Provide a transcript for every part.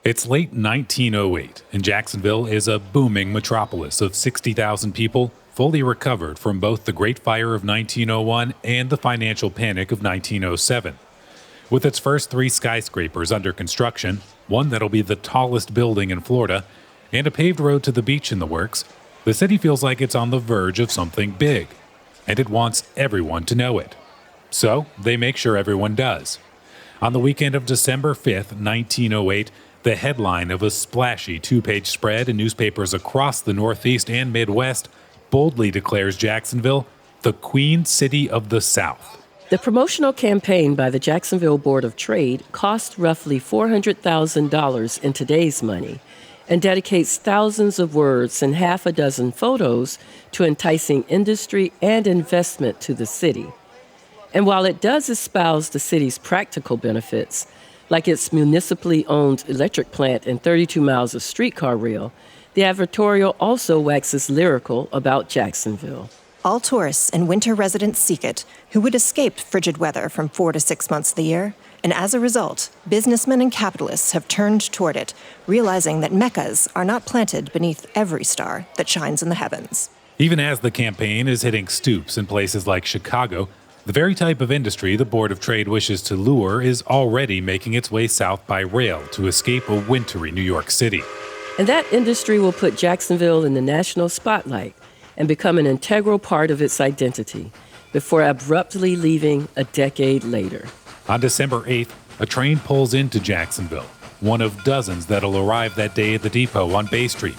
It's late 1908, and Jacksonville is a booming metropolis of 60,000 people, fully recovered from both the Great Fire of 1901 and the financial panic of 1907. With its first 3 skyscrapers under construction, one that'll be the tallest building in Florida, and a paved road to the beach in the works, the city feels like it's on the verge of something big, and it wants everyone to know it. So they make sure everyone does. On the weekend of December 5th, 1908, the headline of a splashy 2-page spread in newspapers across the Northeast and Midwest boldly declares Jacksonville the Queen City of the South. The promotional campaign by the Jacksonville Board of Trade cost roughly $400,000 in today's money and dedicates thousands of words and half a dozen photos to enticing industry and investment to the city. And while it does espouse the city's practical benefits, like its municipally owned electric plant and 32 miles of streetcar rail, the advertorial also waxes lyrical about Jacksonville. All tourists and winter residents seek it, who would escape frigid weather from 4 to 6 months of the year. And as a result, businessmen and capitalists have turned toward it, realizing that Meccas are not planted beneath every star that shines in the heavens. Even as the campaign is hitting stoops in places like Chicago, the very type of industry the Board of Trade wishes to lure is already making its way south by rail to escape a wintry New York City. And that industry will put Jacksonville in the national spotlight and become an integral part of its identity before abruptly leaving a decade later. On December 8th, a train pulls into Jacksonville, one of dozens that'll arrive that day at the depot on Bay Street.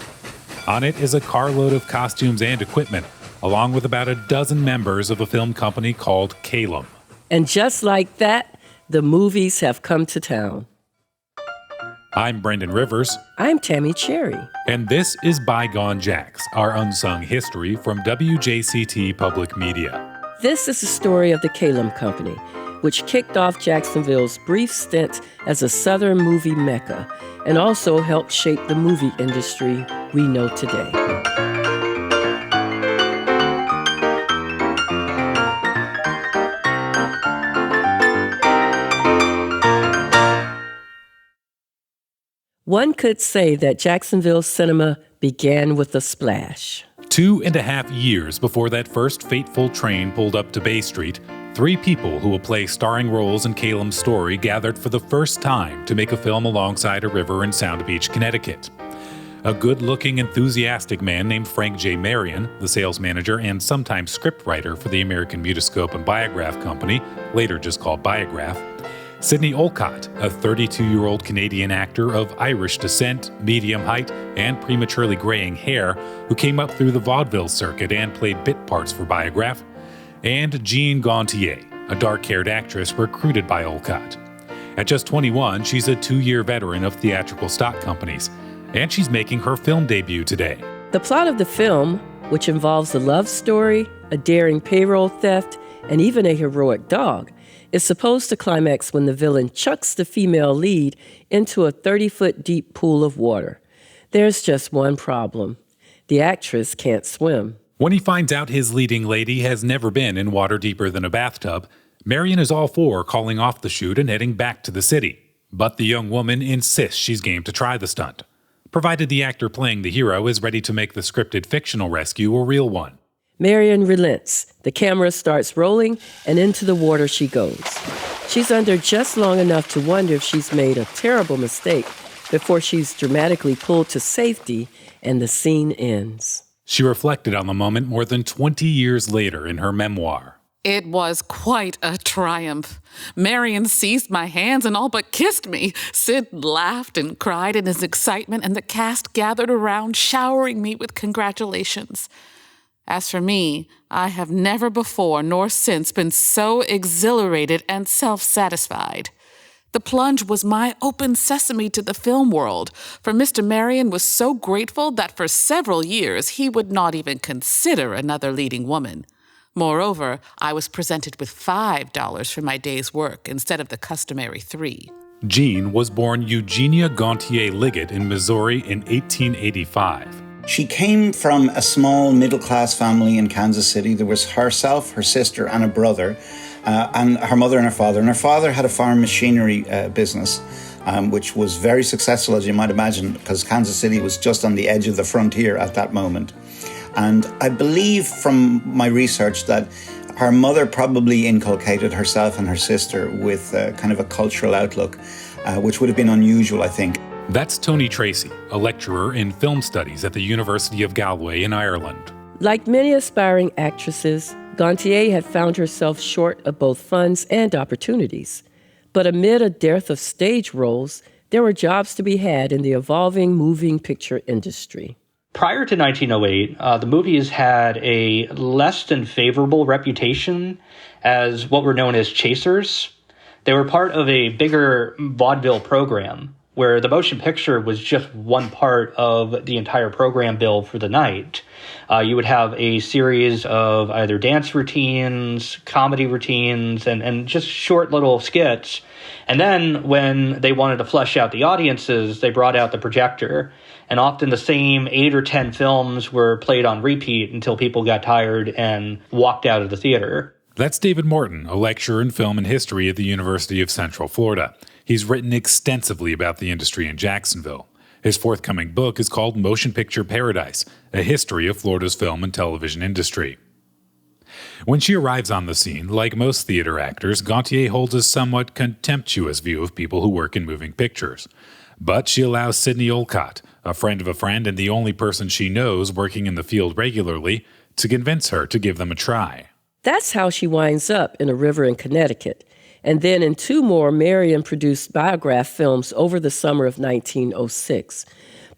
On it is a carload of costumes and equipment, along with about a dozen members of a film company called Kalem. And just like that, the movies have come to town. I'm Brendan Rivers. I'm Tammy Cherry. And this is Bygone Jacks, our unsung history from WJCT Public Media. This is the story of the Kalem Company, which kicked off Jacksonville's brief stint as a Southern movie mecca and also helped shape the movie industry we know today. One could say that Jacksonville cinema began with a splash. 2.5 years before that first fateful train pulled up to Bay Street, 3 people who will play starring roles in Kalem's story gathered for the first time to make a film alongside a river in Sound Beach, Connecticut. A good-looking, enthusiastic man named Frank J. Marion, the sales manager and sometime scriptwriter for the American Mutoscope and Biograph Company, later just called Biograph, Sidney Olcott, a 32-year-old Canadian actor of Irish descent, medium height, and prematurely graying hair, who came up through the vaudeville circuit and played bit parts for Biograph, and Jean Gontier, a dark-haired actress recruited by Olcott. At just 21, she's a 2-year veteran of theatrical stock companies, and she's making her film debut today. The plot of the film, which involves a love story, a daring payroll theft, and even a heroic dog, is supposed to climax when the villain chucks the female lead into a 30-foot deep pool of water. There's just one problem. The actress can't swim. When he finds out his leading lady has never been in water deeper than a bathtub, Marion is all for calling off the shoot and heading back to the city. But the young woman insists she's game to try the stunt, provided the actor playing the hero is ready to make the scripted fictional rescue a real one. Marion relents. The camera starts rolling, and into the water she goes. She's under just long enough to wonder if she's made a terrible mistake before she's dramatically pulled to safety, and the scene ends. She reflected on the moment more than 20 years later in her memoir. It was quite a triumph. Marion seized my hands and all but kissed me. Sid laughed and cried in his excitement, and the cast gathered around, showering me with congratulations. As for me, I have never before nor since been so exhilarated and self-satisfied. The plunge was my open sesame to the film world, for Mr. Marion was so grateful that for several years he would not even consider another leading woman. Moreover, I was presented with $5 for my day's work instead of the customary $3. Jean was born Eugenia Gontier Liggett in Missouri in 1885. She came from a small middle-class family in Kansas City. There was herself, her sister, and a brother, and her mother and her father. And her father had a farm machinery business. which was very successful, as you might imagine, because Kansas City was just on the edge of the frontier at that moment. And I believe from my research that her mother probably inculcated herself and her sister with kind of a cultural outlook, which would have been unusual, I think. That's Tony Tracy, a lecturer in film studies at the University of Galway in Ireland. Like many aspiring actresses, Gontier had found herself short of both funds and opportunities. But amid a dearth of stage roles, there were jobs to be had in the evolving moving picture industry. Prior to 1908, the movies had a less than favorable reputation as what were known as chasers. They were part of a bigger vaudeville program where the motion picture was just one part of the entire program bill for the night. You would have a series of either dance routines, comedy routines, and just short little skits. And then when they wanted to flesh out the audiences, they brought out the projector. And often the same 8 or 10 films were played on repeat until people got tired and walked out of the theater. That's David Morton, a lecturer in film and history at the University of Central Florida. He's written extensively about the industry in Jacksonville. His forthcoming book is called Motion Picture Paradise, A History of Florida's Film and Television Industry. When she arrives on the scene, like most theater actors, Gontier holds a somewhat contemptuous view of people who work in moving pictures. But she allows Sidney Olcott, a friend of a friend and the only person she knows working in the field regularly, to convince her to give them a try. That's how she winds up in A River in Connecticut, and then in 2 more Marion-produced biograph films over the summer of 1906.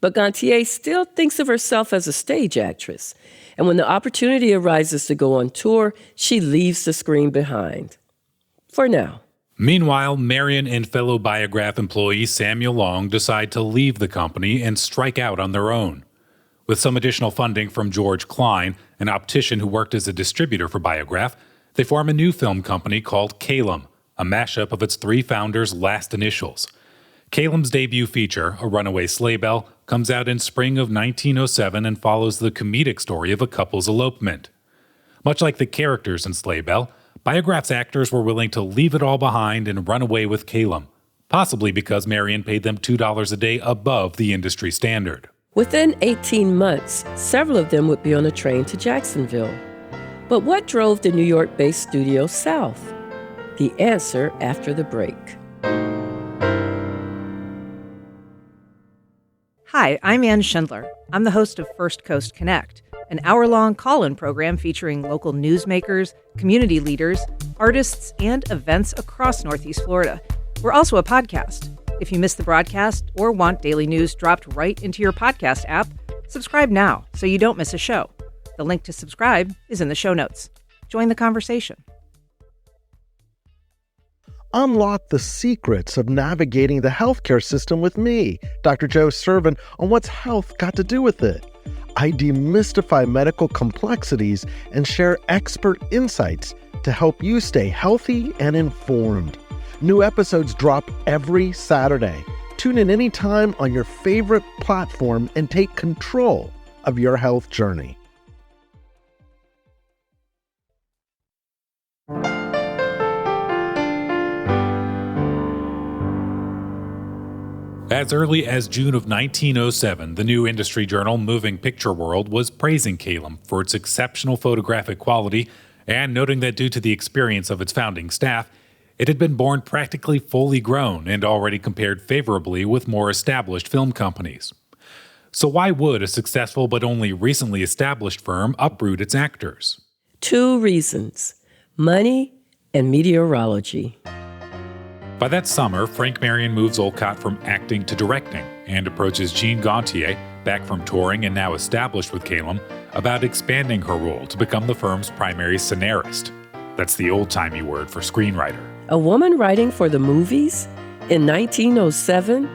But Gontier still thinks of herself as a stage actress, and when the opportunity arises to go on tour, she leaves the screen behind. For now. Meanwhile, Marion and fellow Biograph employee Samuel Long decide to leave the company and strike out on their own. With some additional funding from George Klein, an optician who worked as a distributor for Biograph, they form a new film company called Kalem, a mashup of its 3 founders' last initials. Kalem's debut feature, A Runaway Sleigh Bell, comes out in spring of 1907 and follows the comedic story of a couple's elopement. Much like the characters in Sleigh Bell, Biograph's actors were willing to leave it all behind and run away with Kalem, possibly because Marion paid them $2 a day above the industry standard. Within 18 months, several of them would be on a train to Jacksonville. But what drove the New York-based studio south? The answer after the break. Hi, I'm Ann Schindler. I'm the host of First Coast Connect, an hour-long call-in program featuring local newsmakers, community leaders, artists, and events across Northeast Florida. We're also a podcast. If you missed the broadcast or want daily news dropped right into your podcast app, subscribe now so you don't miss a show. The link to subscribe is in the show notes. Join the conversation. Unlock the secrets of navigating the healthcare system with me, Dr. Joe Servin, on what's health got to do with it. I demystify medical complexities and share expert insights to help you stay healthy and informed. New episodes drop every Saturday. Tune in anytime on your favorite platform and take control of your health journey. As early as June of 1907, the new industry journal Moving Picture World was praising Kalem for its exceptional photographic quality and noting that due to the experience of its founding staff, it had been born practically fully grown and already compared favorably with more established film companies. So why would a successful but only recently established firm uproot its actors? 2 reasons: money and meteorology. By that summer, Frank Marion moves Olcott from acting to directing and approaches Jean Gontier, back from touring and now established with Kalem, about expanding her role to become the firm's primary scenarist. That's the old-timey word for screenwriter. A woman writing for the movies in 1907?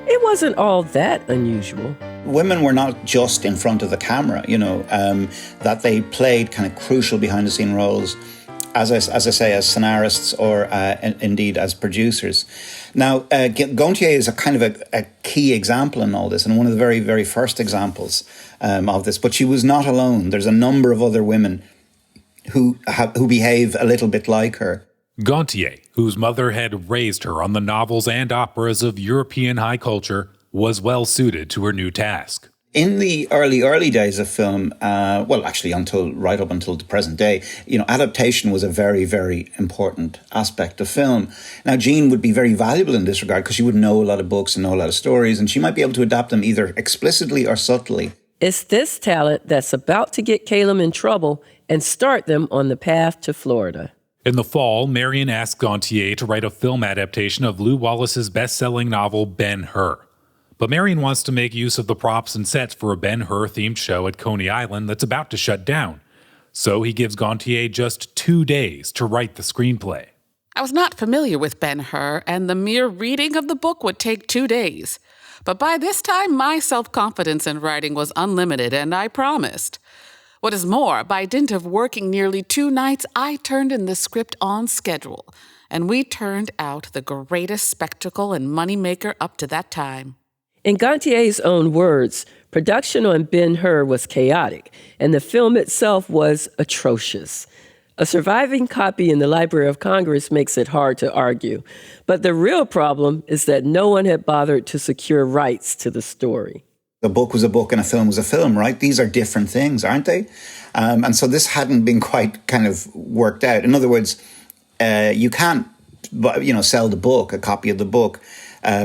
It wasn't all that unusual. Women were not just in front of the camera, that they played kind of crucial behind-the-scene roles, as I say, as scenarists or indeed as producers. Now, Gontier is a kind of a key example in all this, and one of the very, very first examples of this. But she was not alone. There's a number of other women who behave a little bit like her. Gontier, whose mother had raised her on the novels and operas of European high culture, was well suited to her new task. In the early days of film, actually right up until the present day, adaptation was a very, very important aspect of film. Now, Jean would be very valuable in this regard because she would know a lot of books and know a lot of stories, and she might be able to adapt them either explicitly or subtly. It's this talent that's about to get Kalem in trouble and start them on the path to Florida. In the fall, Marion asked Gontier to write a film adaptation of Lew Wallace's best-selling novel Ben-Hur. But Marion wants to make use of the props and sets for a Ben-Hur-themed show at Coney Island that's about to shut down. So he gives Gontier just 2 days to write the screenplay. I was not familiar with Ben-Hur, and the mere reading of the book would take 2 days. But by this time, my self-confidence in writing was unlimited, and I promised. What is more, by dint of working nearly 2 nights, I turned in the script on schedule, and we turned out the greatest spectacle and moneymaker up to that time. In Gontier's own words, production on Ben-Hur was chaotic, and the film itself was atrocious. A surviving copy in the Library of Congress makes it hard to argue. But the real problem is that no one had bothered to secure rights to the story. A book was a book and a film was a film, right? These are different things, aren't they? And so this hadn't been quite kind of worked out. In other words, you can't, sell the book, a copy of the book,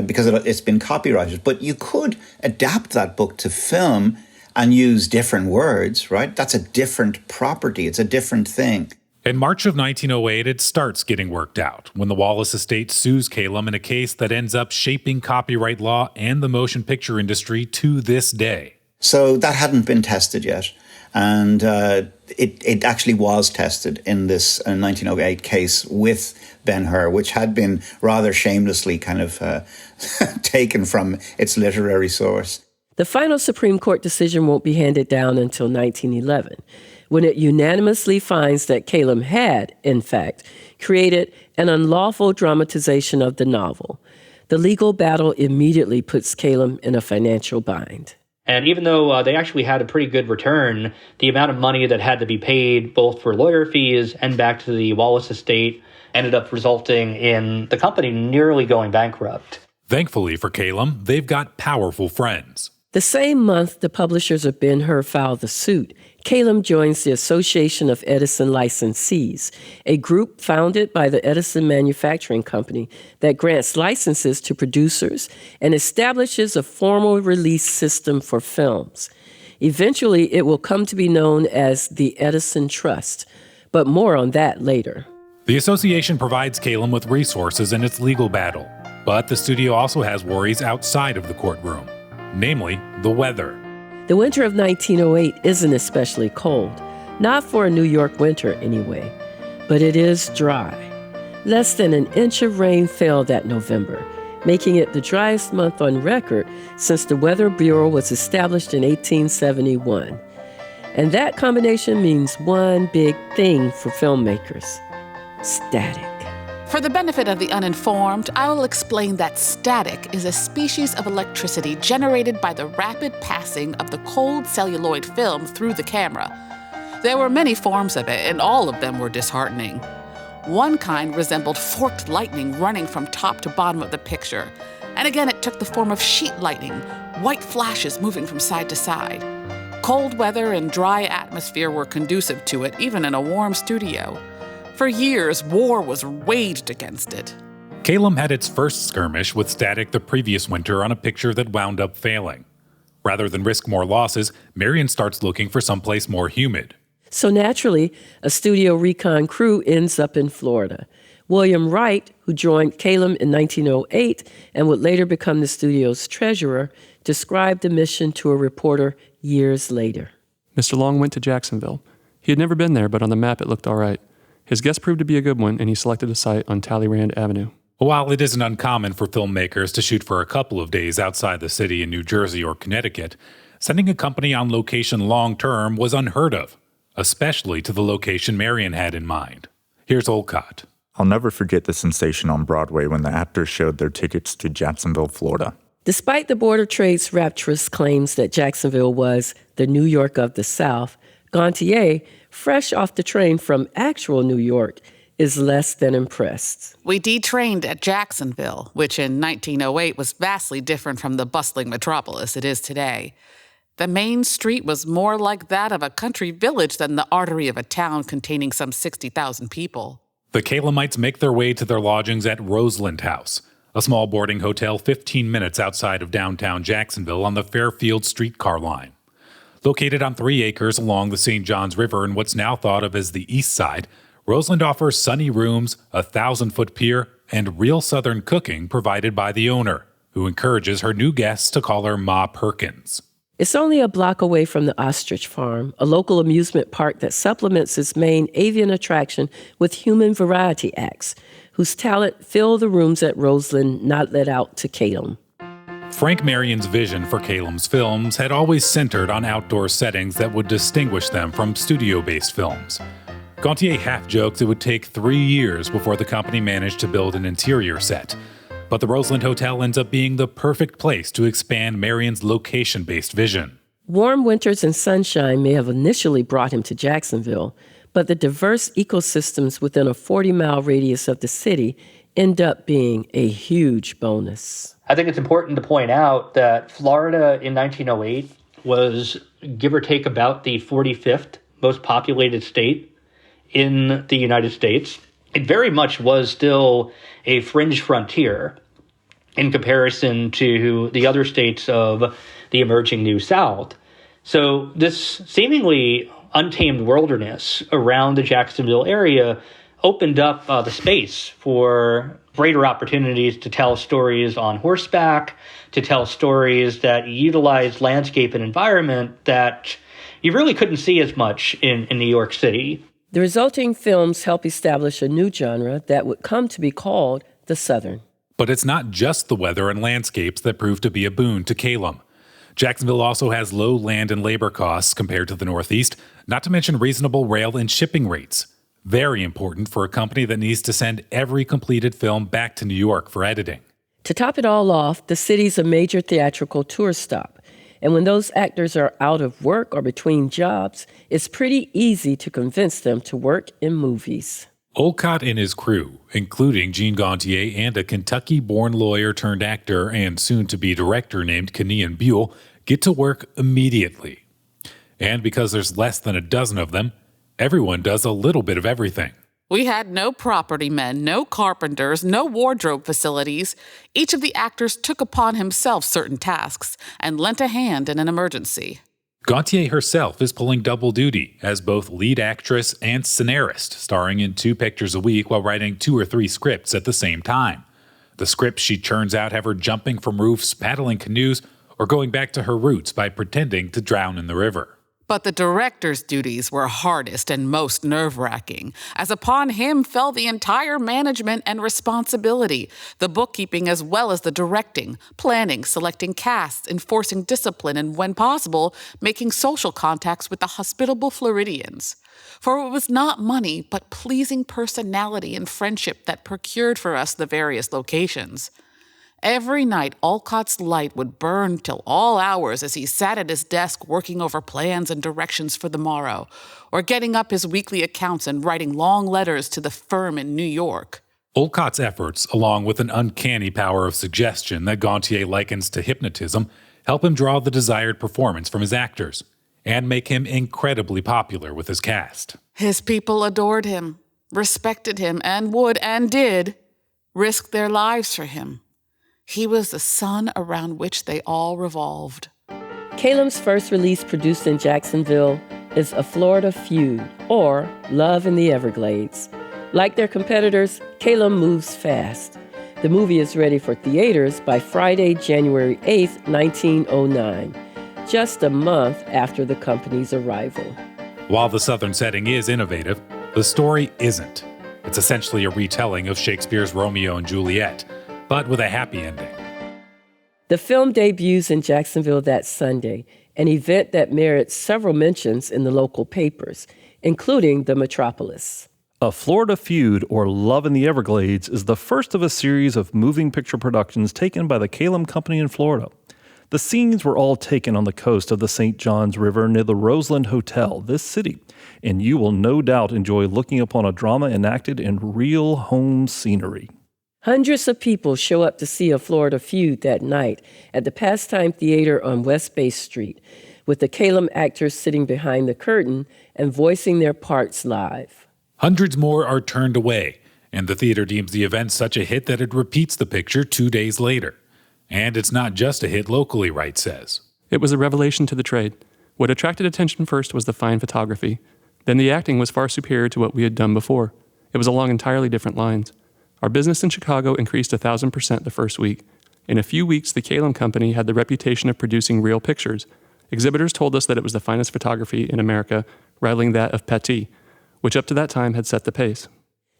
because it's been copyrighted. But you could adapt that book to film and use different words, right? That's a different property. It's a different thing. In March of 1908, it starts getting worked out when the Wallace estate sues Kalem in a case that ends up shaping copyright law and the motion picture industry to this day. So that hadn't been tested yet. And it actually was tested in this 1908 case with Ben-Hur, which had been rather shamelessly kind of taken from its literary source. The final Supreme Court decision won't be handed down until 1911, when it unanimously finds that Kalem had, in fact, created an unlawful dramatization of the novel. The legal battle immediately puts Kalem in a financial bind. And even though they actually had a pretty good return, the amount of money that had to be paid both for lawyer fees and back to the Wallace estate ended up resulting in the company nearly going bankrupt. Thankfully for Kalem, they've got powerful friends. The same month the publishers of Ben-Hur filed the suit, Kalem joins the Association of Edison Licensees, a group founded by the Edison Manufacturing Company that grants licenses to producers and establishes a formal release system for films. Eventually, it will come to be known as the Edison Trust, but more on that later. The association provides Kalem with resources in its legal battle, but the studio also has worries outside of the courtroom. Namely, the weather. The winter of 1908 isn't especially cold, not for a New York winter anyway, but it is dry. Less than an inch of rain fell that November, making it the driest month on record since the Weather Bureau was established in 1871. And that combination means one big thing for filmmakers: static. For the benefit of the uninformed, I will explain that static is a species of electricity generated by the rapid passing of the cold celluloid film through the camera. There were many forms of it, and all of them were disheartening. One kind resembled forked lightning running from top to bottom of the picture, and again it took the form of sheet lightning, white flashes moving from side to side. Cold weather and dry atmosphere were conducive to it, even in a warm studio. For years, war was waged against it. Kalem had its first skirmish with static the previous winter on a picture that wound up failing. Rather than risk more losses, Marion starts looking for someplace more humid. So naturally, a studio recon crew ends up in Florida. William Wright, who joined Kalem in 1908 and would later become the studio's treasurer, described the mission to a reporter years later. Mr. Long went to Jacksonville. He had never been there, but on the map it looked all right. His guess proved to be a good one, and he selected a site on Talleyrand Avenue. While it isn't uncommon for filmmakers to shoot for a couple of days outside the city in New Jersey or Connecticut, sending a company on location long-term was unheard of, especially to the location Marion had in mind. Here's Olcott. I'll never forget the sensation on Broadway when the actors showed their tickets to Jacksonville, Florida. Despite the Board of Trade's rapturous claims that Jacksonville was the New York of the South, Gontier, fresh off the train from actual New York, is less than impressed. We detrained at Jacksonville, which in 1908 was vastly different from the bustling metropolis it is today. The main street was more like that of a country village than the artery of a town containing some 60,000 people. The Kalemites make their way to their lodgings at Roseland House, a small boarding hotel 15 minutes outside of downtown Jacksonville on the Fairfield streetcar line. Located on 3 acres along the St. Johns River in what's now thought of as the East Side, Roseland offers sunny rooms, a 1,000-foot pier, and real Southern cooking provided by the owner, who encourages her new guests to call her Ma Perkins. It's only a block away from the Ostrich Farm, a local amusement park that supplements its main avian attraction with human variety acts, whose talent fill the rooms at Roseland not let out to Kalem. Frank Marion's vision for Kalem's films had always centered on outdoor settings that would distinguish them from studio-based films. Gontier half jokes it would take 3 years before the company managed to build an interior set. But the Roseland Hotel ends up being the perfect place to expand Marion's location-based vision. Warm winters and sunshine may have initially brought him to Jacksonville, but the diverse ecosystems within a 40-mile radius of the city end up being a huge bonus. I think it's important to point out that Florida in 1908 was, give or take, about the 45th most populated state in the United States. It very much was still a fringe frontier in comparison to the other states of the emerging New South. So this seemingly untamed wilderness around the Jacksonville area opened up the space for greater opportunities to tell stories on horseback, to tell stories that utilize landscape and environment that you really couldn't see as much in New York City. The resulting films help establish a new genre that would come to be called the Southern. But it's not just the weather and landscapes that prove to be a boon to Kalem. Jacksonville also has low land and labor costs compared to the Northeast, not to mention reasonable rail and shipping rates. Very important for a company that needs to send every completed film back to New York for editing. To top it all off, the city's a major theatrical tourist stop. And when those actors are out of work or between jobs, it's pretty easy to convince them to work in movies. Olcott and his crew, including Gene Gontier and a Kentucky-born lawyer turned actor and soon-to-be director named Kenean Buell, get to work immediately. And because there's less than a dozen of them, everyone does a little bit of everything. We had no property men, no carpenters, no wardrobe facilities. Each of the actors took upon himself certain tasks and lent a hand in an emergency. Gontier herself is pulling double duty as both lead actress and scenarist, starring in 2 pictures a week while writing 2 or 3 scripts at the same time. The scripts she churns out have her jumping from roofs, paddling canoes, or going back to her roots by pretending to drown in the river. But the director's duties were hardest and most nerve-wracking, as upon him fell the entire management and responsibility, the bookkeeping as well as the directing, planning, selecting casts, enforcing discipline, and when possible, making social contacts with the hospitable Floridians. For it was not money, but pleasing personality and friendship that procured for us the various locations. Every night, Olcott's light would burn till all hours as he sat at his desk working over plans and directions for the morrow, or getting up his weekly accounts and writing long letters to the firm in New York. Olcott's efforts, along with an uncanny power of suggestion that Gontier likens to hypnotism, help him draw the desired performance from his actors, and make him incredibly popular with his cast. His people adored him, respected him, and would, and did, risk their lives for him. He was the sun around which they all revolved. Kalem's first release produced in Jacksonville is A Florida Feud, or Love in the Everglades. Like their competitors, Kalem moves fast. The movie is ready for theaters by Friday, January 8th, 1909, just a month after the company's arrival. While the Southern setting is innovative, the story isn't. It's essentially a retelling of Shakespeare's Romeo and Juliet, but with a happy ending. The film debuts in Jacksonville that Sunday, an event that merits several mentions in the local papers, including the Metropolis. A Florida Feud, or Love in the Everglades, is the first of a series of moving picture productions taken by the Kalem Company in Florida. The scenes were all taken on the coast of the St. Johns River near the Roseland Hotel, this city, and you will no doubt enjoy looking upon a drama enacted in real home scenery. Hundreds of people show up to see A Florida Feud that night at the Pastime Theater on West Bay Street, with the Kalem actors sitting behind the curtain and voicing their parts live. Hundreds more are turned away, and the theater deems the event such a hit that it repeats the picture 2 days later. And it's not just a hit locally, Wright says. It was a revelation to the trade. What attracted attention first was the fine photography. Then the acting was far superior to what we had done before. It was along entirely different lines. Our business in Chicago increased 1,000% the first week. In a few weeks, the Kalem Company had the reputation of producing real pictures. Exhibitors told us that it was the finest photography in America, rivaling that of Petit, which up to that time had set the pace.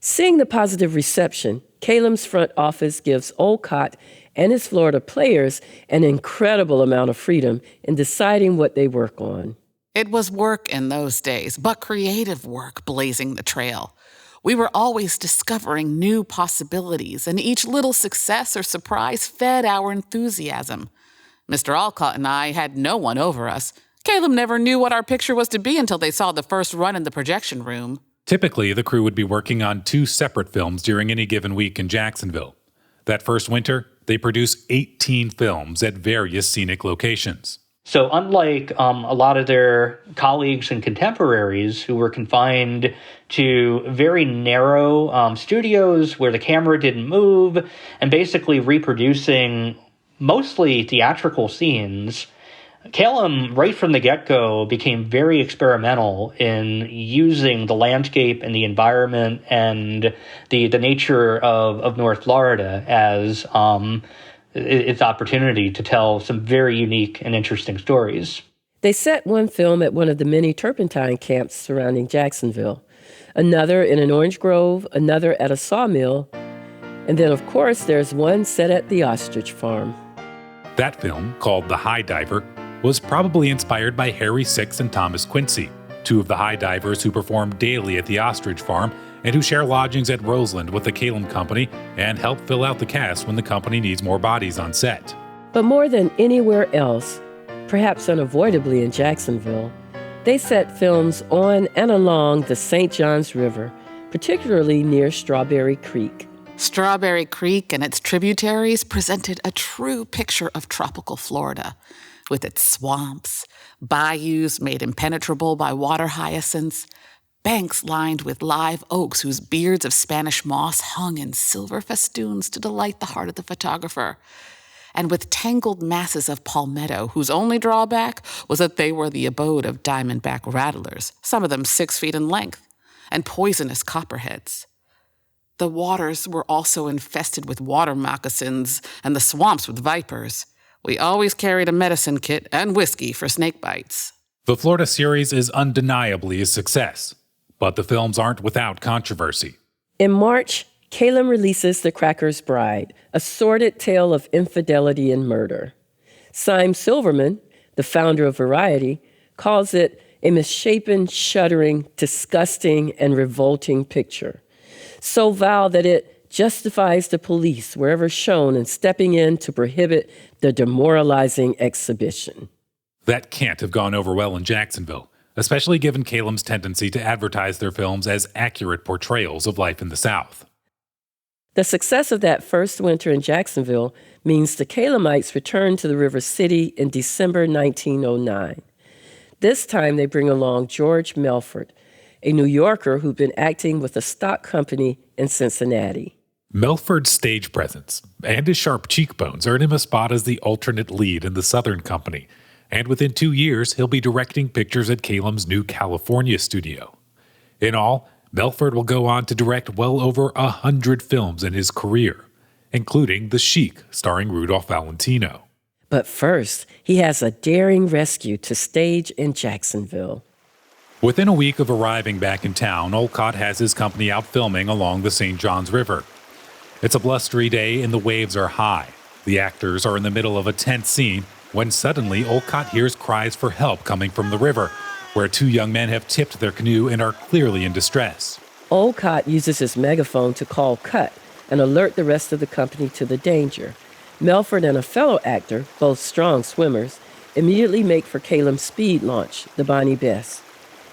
Seeing the positive reception, Kalem's front office gives Olcott and his Florida players an incredible amount of freedom in deciding what they work on. It was work in those days, but creative work blazing the trail. We were always discovering new possibilities, and each little success or surprise fed our enthusiasm. Mr. Olcott and I had no one over us. Kalem never knew what our picture was to be until they saw the first run in the projection room. Typically, the crew would be working on 2 separate films during any given week in Jacksonville. That first winter, they produced 18 films at various scenic locations. So unlike a lot of their colleagues and contemporaries who were confined to very narrow studios where the camera didn't move and basically reproducing mostly theatrical scenes, Kalem, right from the get-go, became very experimental in using the landscape and the environment and the nature of North Florida as its opportunity to tell some very unique and interesting stories. They set one film at one of the many turpentine camps surrounding Jacksonville, another in an orange grove, another at a sawmill, and then, of course, there's one set at the ostrich farm. That film, called The High Diver, was probably inspired by Harry Six and Thomas Quincy, 2 of the high divers who perform daily at the ostrich farm and who share lodgings at Roseland with the Kalem Company and help fill out the cast when the company needs more bodies on set. But more than anywhere else, perhaps unavoidably in Jacksonville, they set films on and along the St. Johns River, particularly near Strawberry Creek. Strawberry Creek and its tributaries presented a true picture of tropical Florida, with its swamps, bayous made impenetrable by water hyacinths, banks lined with live oaks whose beards of Spanish moss hung in silver festoons to delight the heart of the photographer, and with tangled masses of palmetto whose only drawback was that they were the abode of diamondback rattlers, some of them 6 feet in length, and poisonous copperheads. The waters were also infested with water moccasins and the swamps with vipers. We always carried a medicine kit and whiskey for snake bites. The Florida series is undeniably a success, but the films aren't without controversy. In March, Kalem releases The Cracker's Bride, a sordid tale of infidelity and murder. Syme Silverman, the founder of Variety, calls it a misshapen, shuddering, disgusting, and revolting picture. So vile that it justifies the police wherever shown in stepping in to prohibit the demoralizing exhibition. That can't have gone over well in Jacksonville, especially given Kalem's tendency to advertise their films as accurate portrayals of life in the South. The success of that first winter in Jacksonville means the Kalemites return to the River City in December 1909. This time they bring along George Melford, a New Yorker who'd been acting with a stock company in Cincinnati. Melford's stage presence and his sharp cheekbones earn him a spot as the alternate lead in the Southern Company, and within 2 years, he'll be directing pictures at Kalem's new California studio. In all, Melford will go on to direct well over 100 films in his career, including The Sheik, starring Rudolph Valentino. But first, he has a daring rescue to stage in Jacksonville. Within a week of arriving back in town, Olcott has his company out filming along the St. Johns River. It's a blustery day and the waves are high. The actors are in the middle of a tense scene when suddenly Olcott hears cries for help coming from the river, where 2 young men have tipped their canoe and are clearly in distress. Olcott uses his megaphone to call cut and alert the rest of the company to the danger. Melford and a fellow actor, both strong swimmers, immediately make for Kalem's speed launch, the Bonnie Bess.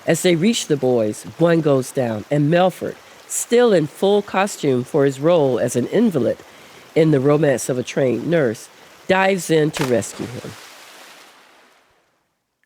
As they reach the buoys, one goes down, and Melford, still in full costume for his role as an invalid in The Romance of a Trained Nurse, dives in to rescue him.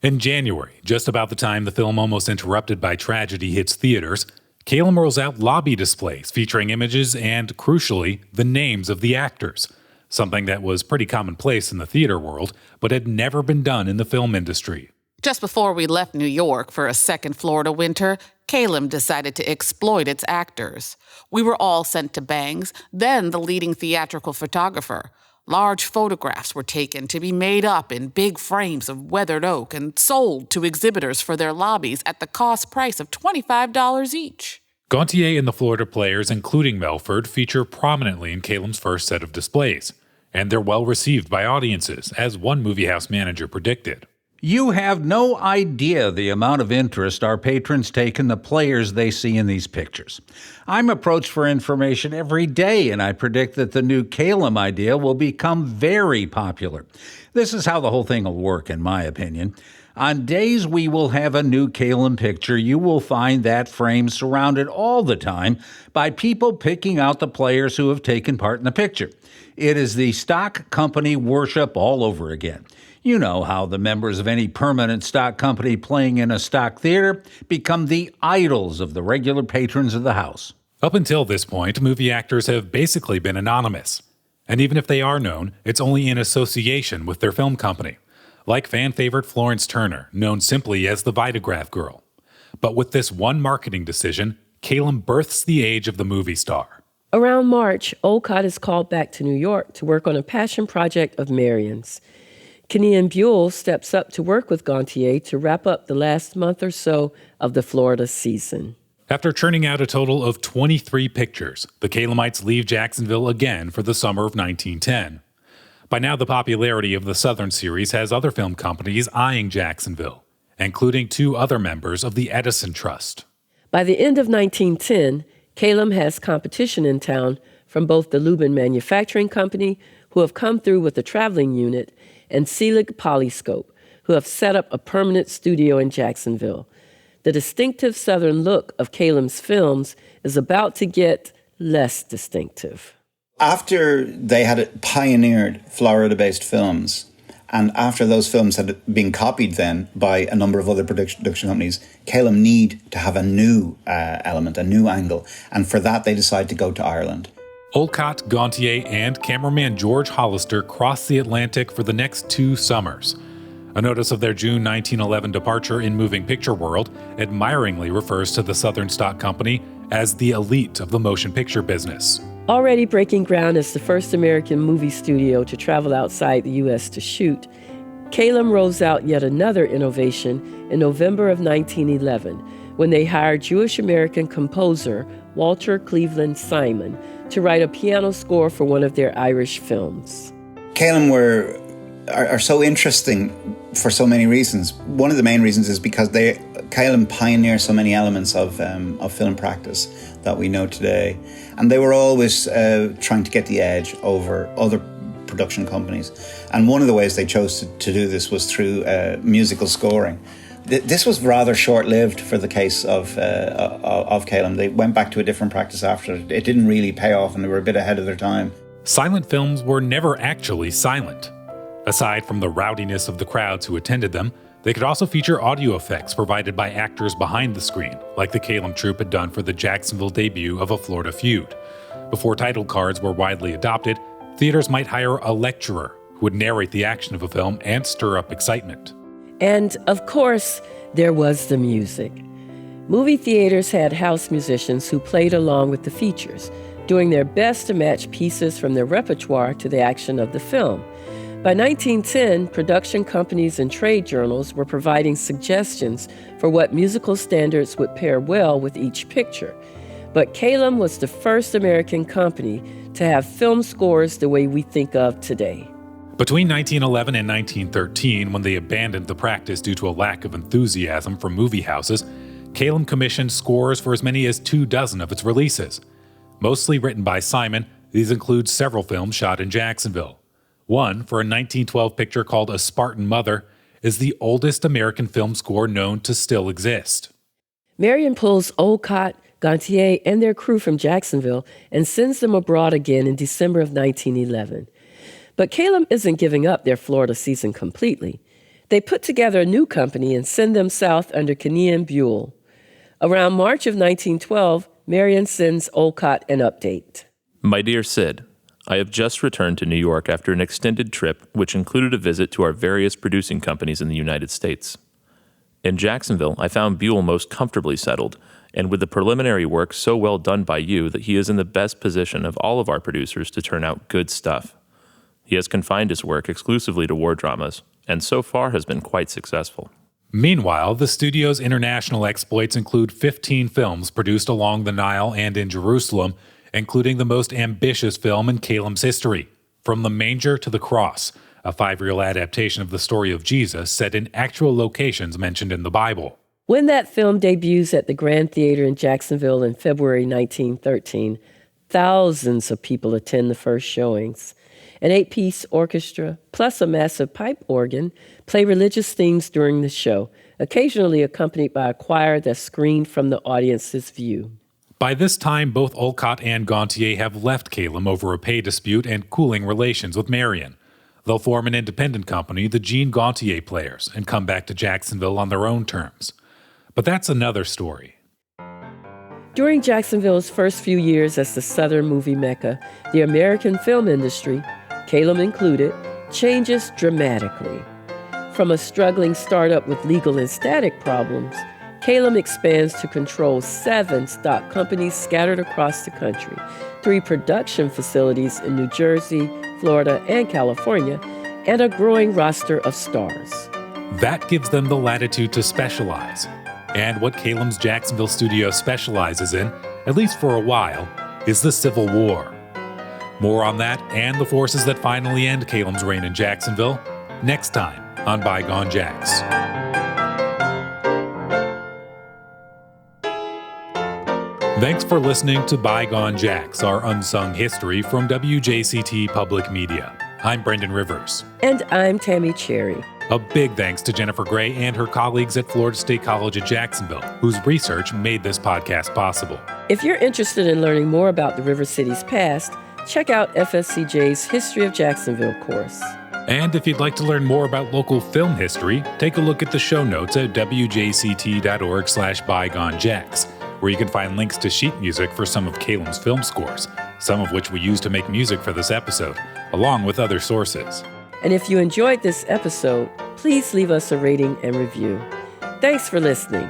In January, just about the time the film Almost Interrupted by Tragedy hits theaters, Kalem rolls out lobby displays featuring images and, crucially, the names of the actors, something that was pretty commonplace in the theater world, but had never been done in the film industry. Just before we left New York for a second Florida winter, Kalem decided to exploit its actors. We were all sent to Bangs, then the leading theatrical photographer. Large photographs were taken to be made up in big frames of weathered oak and sold to exhibitors for their lobbies at the cost price of $25 each. Gontier and the Florida players, including Melford, feature prominently in Kalem's first set of displays, and they're well received by audiences, as one movie house manager predicted. You have no idea the amount of interest our patrons take in the players they see in these pictures. I'm approached for information every day, and I predict that the new Kalem idea will become very popular. This is how the whole thing will work, in my opinion. On days we will have a new Kalem picture, you will find that frame surrounded all the time by people picking out the players who have taken part in the picture. It is the stock company worship all over again. You know how the members of any permanent stock company playing in a stock theater become the idols of the regular patrons of the house. Up until this point, movie actors have basically been anonymous. And even if they are known, it's only in association with their film company, like fan favorite Florence Turner, known simply as the Vitagraph Girl. But with this one marketing decision, Kalem births the age of the movie star. Around March, Olcott is called back to New York to work on a passion project of Marion's. Kenyan Buell steps up to work with Gontier to wrap up the last month or so of the Florida season. After churning out a total of 23 pictures, the Kalemites leave Jacksonville again for the summer of 1910. By now, the popularity of the Southern series has other film companies eyeing Jacksonville, including two other members of the Edison Trust. By the end of 1910, Kalem has competition in town from both the Lubin Manufacturing Company, who have come through with a traveling unit, and Selig Polyscope, who have set up a permanent studio in Jacksonville. The distinctive Southern look of Kalem's films is about to get less distinctive. After they had pioneered Florida-based films, and after those films had been copied then by a number of other production companies, Kalem need to have a new element, a new angle, and for that they decided to go to Ireland. Olcott, Gontier, and cameraman George Hollister crossed the Atlantic for the next 2 summers. A notice of their June 1911 departure in Moving Picture World admiringly refers to the Southern Stock Company as the elite of the motion picture business. Already breaking ground as the first American movie studio to travel outside the U.S. to shoot, Kalem rolls out yet another innovation in November of 1911 when they hired Jewish-American composer Walter Cleveland Simon to write a piano score for one of their Irish films. Kalem are so interesting for so many reasons. One of the main reasons is because Kalem pioneered so many elements of film practice that we know today. And they were always trying to get the edge over other production companies. And one of the ways they chose to do this was through musical scoring. This was rather short-lived for the case of Kalem. They went back to a different practice after. It didn't really pay off, and they were a bit ahead of their time. Silent films were never actually silent. Aside from the rowdiness of the crowds who attended them, they could also feature audio effects provided by actors behind the screen, like the Kalem troupe had done for the Jacksonville debut of A Florida Feud. Before title cards were widely adopted, theaters might hire a lecturer who would narrate the action of a film and stir up excitement. And, of course, there was the music. Movie theaters had house musicians who played along with the features, doing their best to match pieces from their repertoire to the action of the film. By 1910, production companies and trade journals were providing suggestions for what musical standards would pair well with each picture. But Kalem was the first American company to have film scores the way we think of today. Between 1911 and 1913, when they abandoned the practice due to a lack of enthusiasm from movie houses, Kalem commissioned scores for as many as 24 of its releases. Mostly written by Simon, these include several films shot in Jacksonville. One, for a 1912 picture called A Spartan Mother, is the oldest American film score known to still exist. Marion pulls Olcott, Gantier, and their crew from Jacksonville and sends them abroad again in December of 1911. But Kalem isn't giving up their Florida season completely. They put together a new company and send them south under Kenyon Buell. Around March of 1912, Marion sends Olcott an update. My dear Sid, I have just returned to New York after an extended trip which included a visit to our various producing companies in the United States. In Jacksonville, I found Buell most comfortably settled, and with the preliminary work so well done by you that he is in the best position of all of our producers to turn out good stuff. He has confined his work exclusively to war dramas, and so far has been quite successful. Meanwhile, the studio's international exploits include 15 films produced along the Nile and in Jerusalem, including the most ambitious film in Kalem's history, From the Manger to the Cross, a 5-reel adaptation of the story of Jesus set in actual locations mentioned in the Bible. When that film debuts at the Grand Theater in Jacksonville in February 1913, thousands of people attend the first showings. An 8-piece orchestra, plus a massive pipe organ, play religious themes during the show, occasionally accompanied by a choir that's screened from the audience's view. By this time, both Olcott and Gantier have left Kalem over a pay dispute and cooling relations with Marion. They'll form an independent company, the Jean Gantier Players, and come back to Jacksonville on their own terms. But that's another story. During Jacksonville's first few years as the Southern movie Mecca, the American film industry, Kalem included, changes dramatically. From a struggling startup with legal and static problems, Kalem expands to control 7 stock companies scattered across the country, 3 production facilities in New Jersey, Florida, and California, and a growing roster of stars. That gives them the latitude to specialize. And what Kalem's Jacksonville studio specializes in, at least for a while, is the Civil War. More on that and the forces that finally end Kalem's reign in Jacksonville next time on Bygone Jacks. Thanks for listening to Bygone Jacks, our unsung history from WJCT Public Media. I'm Brendan Rivers. And I'm Tammy Cherry. A big thanks to Jennifer Gray and her colleagues at Florida State College at Jacksonville, whose research made this podcast possible. If you're interested in learning more about the River City's past, check out FSCJ's History of Jacksonville course. And if you'd like to learn more about local film history, take a look at the show notes at wjct.org/bygonejacks, where you can find links to sheet music for some of Kalem's film scores, some of which we used to make music for this episode, along with other sources. And if you enjoyed this episode, please leave us a rating and review. Thanks for listening.